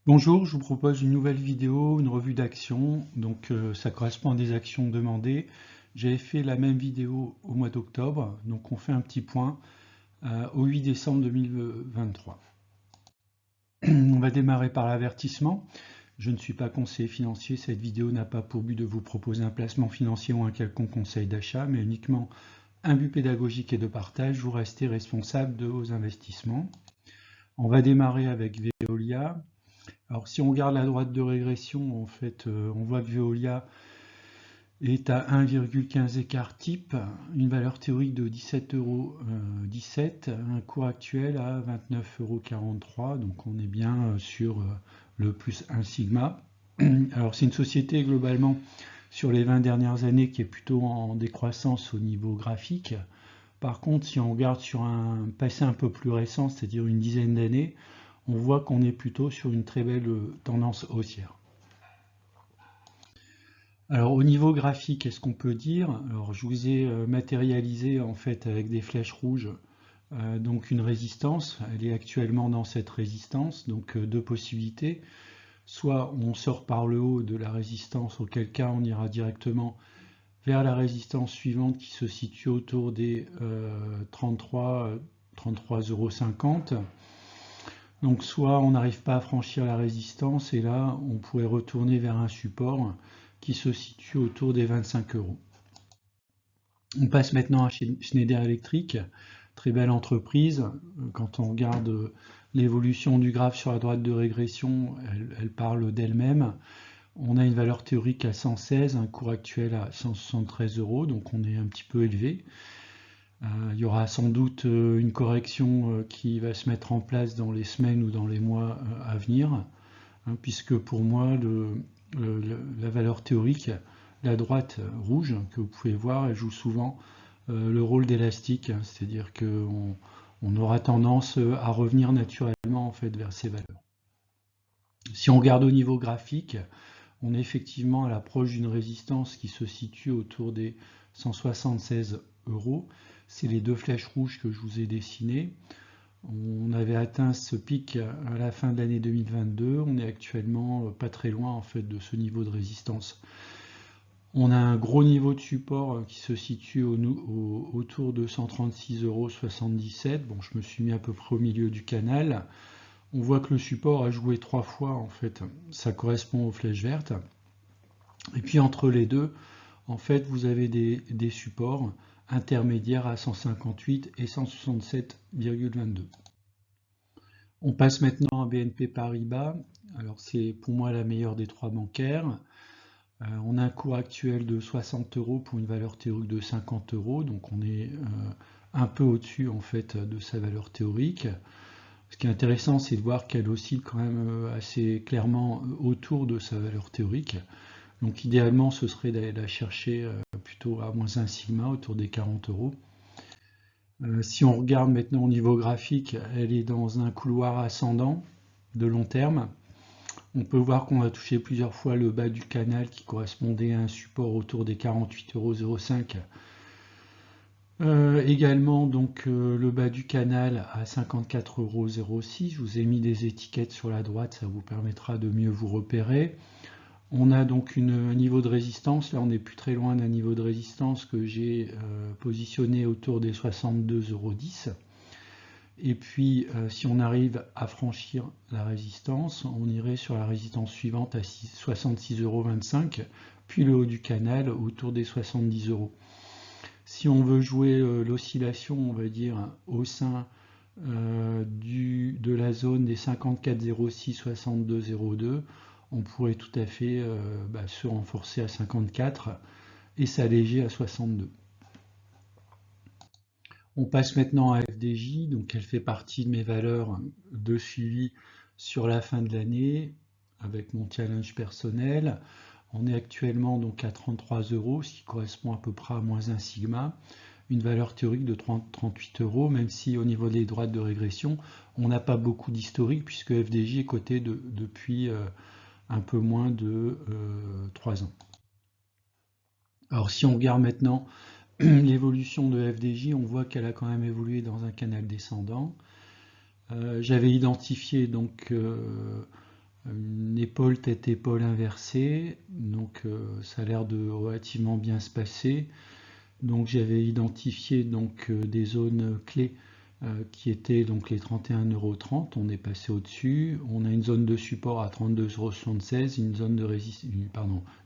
Bonjour, je vous propose une nouvelle vidéo, une revue d'actions. Ça correspond à des actions demandées. J'avais fait la même vidéo au mois d'octobre, donc on fait un petit point au 8 décembre 2023. On va démarrer par l'avertissement. Je ne suis pas conseiller financier, cette vidéo n'a pas pour but de vous proposer un placement financier ou un quelconque conseil d'achat, mais uniquement un but pédagogique et de partage. Vous restez responsable de vos investissements. On va démarrer avec Veolia. Alors si on regarde la droite de régression, en fait, on voit que Veolia est à 1,15 écart type, une valeur théorique de 17,17 €, un cours actuel à 29,43 €, donc on est bien sur le plus 1 sigma. Alors c'est une société globalement sur les 20 dernières années qui est plutôt en décroissance au niveau graphique. Par contre, si on regarde sur un passé un peu plus récent, c'est-à-dire une dizaine d'années, on voit qu'on est plutôt sur une très belle tendance haussière. Alors au niveau graphique, qu'est-ce qu'on peut dire? Alors je vous ai matérialisé en fait avec des flèches rouges donc une résistance. Elle est actuellement dans cette résistance, donc deux possibilités. Soit on sort par le haut de la résistance, auquel cas on ira directement vers la résistance suivante qui se situe autour des 33,50 €. Donc soit on n'arrive pas à franchir la résistance et là on pourrait retourner vers un support qui se situe autour des 25 €. On passe maintenant à Schneider Electric, très belle entreprise. Quand on regarde l'évolution du graphe sur la droite de régression, elle parle d'elle-même. On a une valeur théorique à 116, un cours actuel à 173 €, donc on est un petit peu élevé. Il y aura sans doute une correction qui va se mettre en place dans les semaines ou dans les mois à venir, hein, puisque pour moi, la valeur théorique, la droite rouge que vous pouvez voir, elle joue souvent le rôle d'élastique, hein, c'est-à-dire qu'on aura tendance à revenir naturellement en fait vers ces valeurs. Si on regarde au niveau graphique, on est effectivement à l'approche d'une résistance qui se situe autour des 176 €. C'est les deux flèches rouges que je vous ai dessinées. On avait atteint ce pic à la fin de l'année 2022. On est actuellement pas très loin en fait de ce niveau de résistance. On a un gros niveau de support qui se situe autour de 136,77 €. Bon, je me suis mis à peu près au milieu du canal. On voit que le support a joué 3 fois en fait. Ça correspond aux flèches vertes. Et puis entre les deux, en fait, vous avez des supports intermédiaires à 158 et 167,22. On passe maintenant à BNP Paribas. Alors c'est pour moi la meilleure des trois bancaires. On a un cours actuel de 60 € pour une valeur théorique de 50 €, donc on est un peu au-dessus en fait de sa valeur théorique. Ce qui est intéressant, c'est de voir qu'elle oscille quand même assez clairement autour de sa valeur théorique. Donc idéalement, ce serait d'aller la chercher plutôt à moins 1 sigma, autour des 40 €. Si on regarde maintenant au niveau graphique, elle est dans un couloir ascendant de long terme. On peut voir qu'on a touché plusieurs fois le bas du canal qui correspondait à un support autour des 48,05 €. Également donc le bas du canal à 54,06 €. Je vous ai mis des étiquettes sur la droite, ça vous permettra de mieux vous repérer. On a donc un niveau de résistance, là on n'est plus très loin d'un niveau de résistance que j'ai positionné autour des 62,10 €. Et puis si on arrive à franchir la résistance, on irait sur la résistance suivante à 66,25 €, puis le haut du canal autour des 70 €. Si on veut jouer l'oscillation, on va dire, au sein de la zone des 54,06, 62,02, on pourrait tout à fait se renforcer à 54 et s'alléger à 62. On passe maintenant à FDJ, donc elle fait partie de mes valeurs de suivi sur la fin de l'année avec mon challenge personnel. On est actuellement donc à 33 €, ce qui correspond à peu près à moins 1 sigma, une valeur théorique de 38 €, même si au niveau des droites de régression, on n'a pas beaucoup d'historique puisque FDJ est coté depuis un peu moins de 3 ans. Alors si on regarde maintenant l'évolution de FDJ, on voit qu'elle a quand même évolué dans un canal descendant. J'avais identifié donc une épaule tête-épaule inversée, donc ça a l'air de relativement bien se passer. Donc j'avais identifié donc des zones clés qui étaient donc les 31,30 €. On est passé au-dessus. On a une zone de support à 32,76 €, une zone de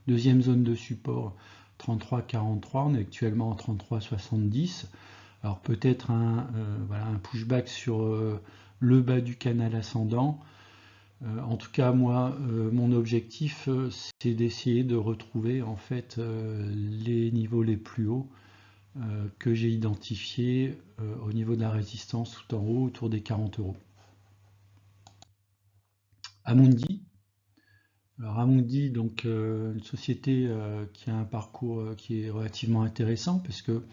deuxième zone de support 33,43. On est actuellement en 33,70. Alors peut-être voilà, un pushback sur le bas du canal ascendant. En tout cas, moi, mon objectif, c'est d'essayer de retrouver en fait les niveaux les plus hauts que j'ai identifiés au niveau de la résistance tout en haut, autour des 40 €. Amundi. Alors Amundi, donc une société qui a un parcours qui est relativement intéressant parce que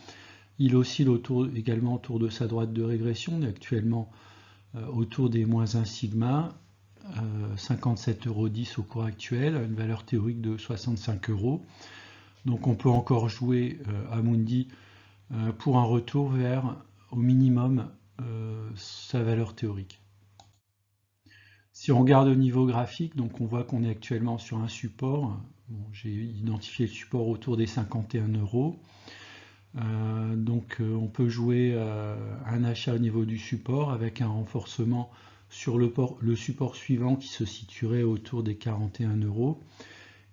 il oscille également autour de sa droite de régression. On est actuellement autour des moins 1 sigma. 57,10 € au cours actuel, une valeur théorique de 65 €. Donc on peut encore jouer Amundi pour un retour vers au minimum sa valeur théorique. Si on regarde au niveau graphique, donc on voit qu'on est actuellement sur un support. Bon, j'ai identifié le support autour des 51 €. Donc on peut jouer un achat au niveau du support avec un renforcement sur le support suivant qui se situerait autour des 41 €.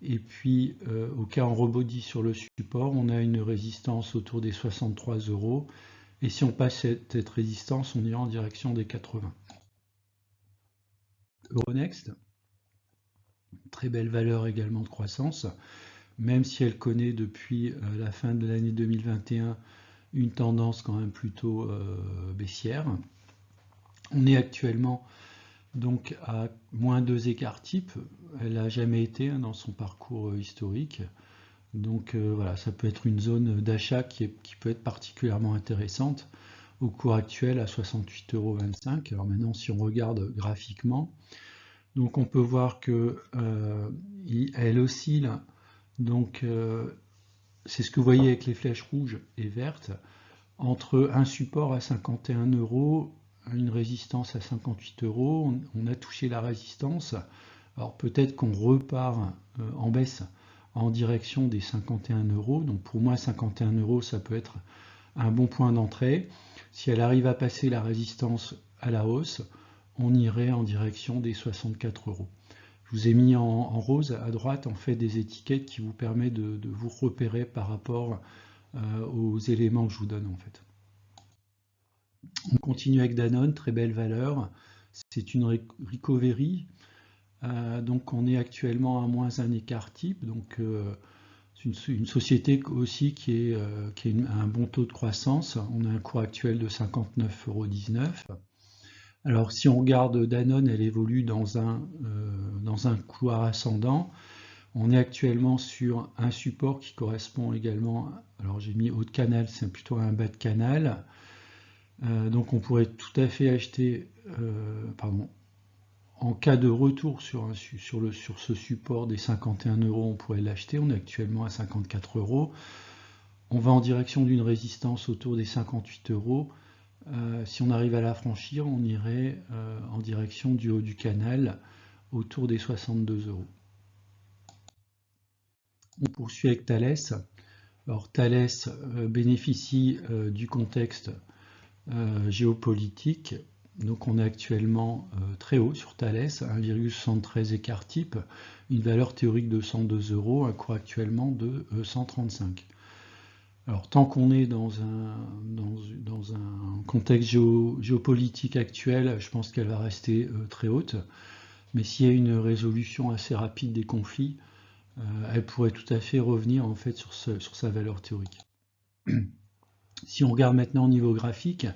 Et puis au cas on rebondit sur le support, on a une résistance autour des 63 €. Et si on passe cette résistance, on ira en direction des 80. Euronext, très belle valeur également de croissance, même si elle connaît depuis la fin de l'année 2021 une tendance quand même plutôt baissière. On est actuellement donc à moins 2 écarts type. Elle n'a jamais été dans son parcours historique. Donc voilà, ça peut être une zone d'achat qui peut être particulièrement intéressante au cours actuel à 68,25 €. Alors maintenant, si on regarde graphiquement, donc on peut voir que elle oscille. Donc c'est ce que vous voyez avec les flèches rouges et vertes, entre un support à 51 €, une résistance à 58 €. On a touché la résistance. Alors peut-être qu'on repart en baisse en direction des 51 €. Donc pour moi, 51 €, ça peut être un bon point d'entrée. Si elle arrive à passer la résistance à la hausse, on irait en direction des 64 €. Je vous ai mis en rose à droite en fait des étiquettes qui vous permettent de vous repérer par rapport aux éléments que je vous donne en fait. On continue avec Danone, très belle valeur. C'est une recovery. Donc on est actuellement à moins un écart type. Donc c'est une société aussi qui a un bon taux de croissance. On a un cours actuel de 59,19 €. Alors si on regarde Danone, elle évolue dans un couloir ascendant. On est actuellement sur un support qui correspond également, alors j'ai mis haut de canal, c'est plutôt un bas de canal. Donc on pourrait tout à fait acheter, en cas de retour sur ce support des 51 €, on pourrait l'acheter. On est actuellement à 54 €. On va en direction d'une résistance autour des 58 €. Si on arrive à la franchir, on irait en direction du haut du canal autour des 62 €. On poursuit avec Thales. Alors Thales bénéficie du contexte géopolitique. Donc on est actuellement très haut sur Thales, 1,73 écart type, une valeur théorique de 102 €, un cours actuellement de 135. Alors tant qu'on est dans un contexte géopolitique actuel, je pense qu'elle va rester très haute. Mais s'il y a une résolution assez rapide des conflits, elle pourrait tout à fait revenir en fait sur sa valeur théorique. Si on regarde maintenant au niveau graphique,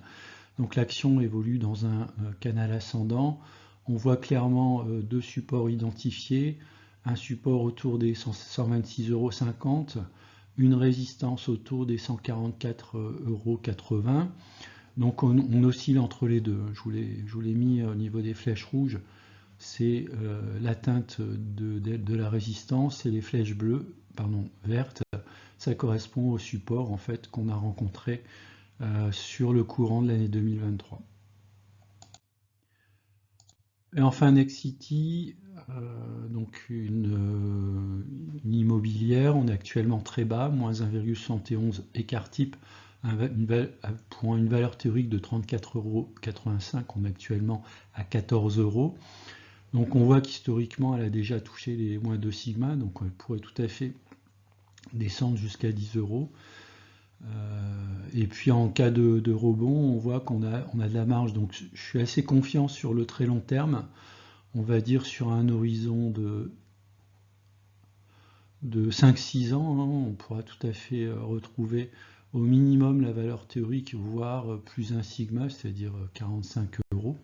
donc l'action évolue dans un canal ascendant. On voit clairement deux supports identifiés, un support autour des 126,50 €, une résistance autour des 144,80 €. Donc on oscille entre les deux. Je vous l'ai mis au niveau des flèches rouges, c'est l'atteinte de la résistance, et les flèches vertes, ça correspond au support en fait qu'on a rencontré sur le courant de l'année 2023. Et enfin Nexity, donc une immobilière, on est actuellement très bas, moins 1,71 écart type, pour une valeur théorique de 34,85 €, on est actuellement à 14 €. Donc on voit qu'historiquement elle a déjà touché les moins 2 sigma, donc elle pourrait tout à fait descendre jusqu'à 10 €. Et puis en cas de rebond, on voit qu'on a de la marge, donc je suis assez confiant sur le très long terme, on va dire sur un horizon de 5-6 ans, hein, on pourra tout à fait retrouver au minimum la valeur théorique, voire plus un sigma, c'est-à-dire 45 €.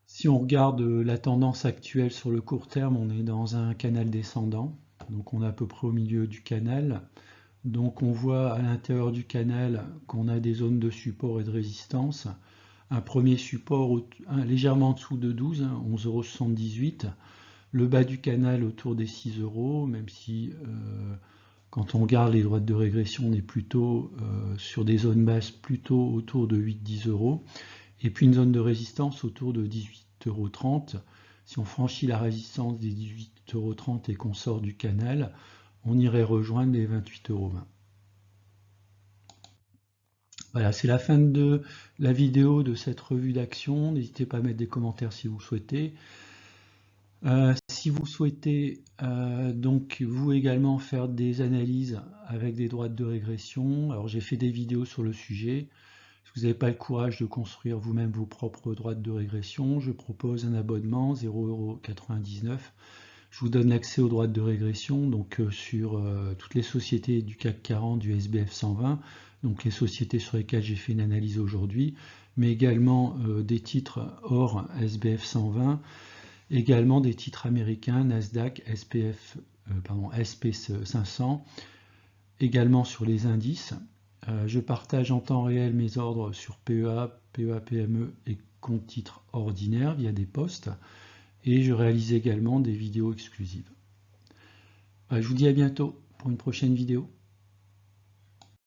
Si on regarde la tendance actuelle sur le court terme, on est dans un canal descendant, donc on est à peu près au milieu du canal. Donc on voit à l'intérieur du canal qu'on a des zones de support et de résistance. Un premier support légèrement en dessous de 12, 11,78 €. Le bas du canal autour des 6 €, même si quand on regarde les droites de régression, on est plutôt sur des zones basses plutôt autour de 8-10 €. Et puis une zone de résistance autour de 18,30 €. Si on franchit la résistance des 18,30 € et qu'on sort du canal, on irait rejoindre les 28,20 €. Voilà, c'est la fin de la vidéo de cette revue d'action. N'hésitez pas à mettre des commentaires si vous souhaitez. Si vous souhaitez donc vous également faire des analyses avec des droites de régression, alors j'ai fait des vidéos sur le sujet. Si vous n'avez pas le courage de construire vous-même vos propres droites de régression, je propose un abonnement 0,99 €. Je vous donne l'accès aux droites de régression donc sur toutes les sociétés du CAC 40, du SBF 120, donc les sociétés sur lesquelles j'ai fait une analyse aujourd'hui, mais également des titres hors SBF 120, également des titres américains, Nasdaq, SP500, également sur les indices. Je partage en temps réel mes ordres sur PEA, PEA-PME et compte titres ordinaires via des posts. Et je réalise également des vidéos exclusives. Je vous dis à bientôt pour une prochaine vidéo.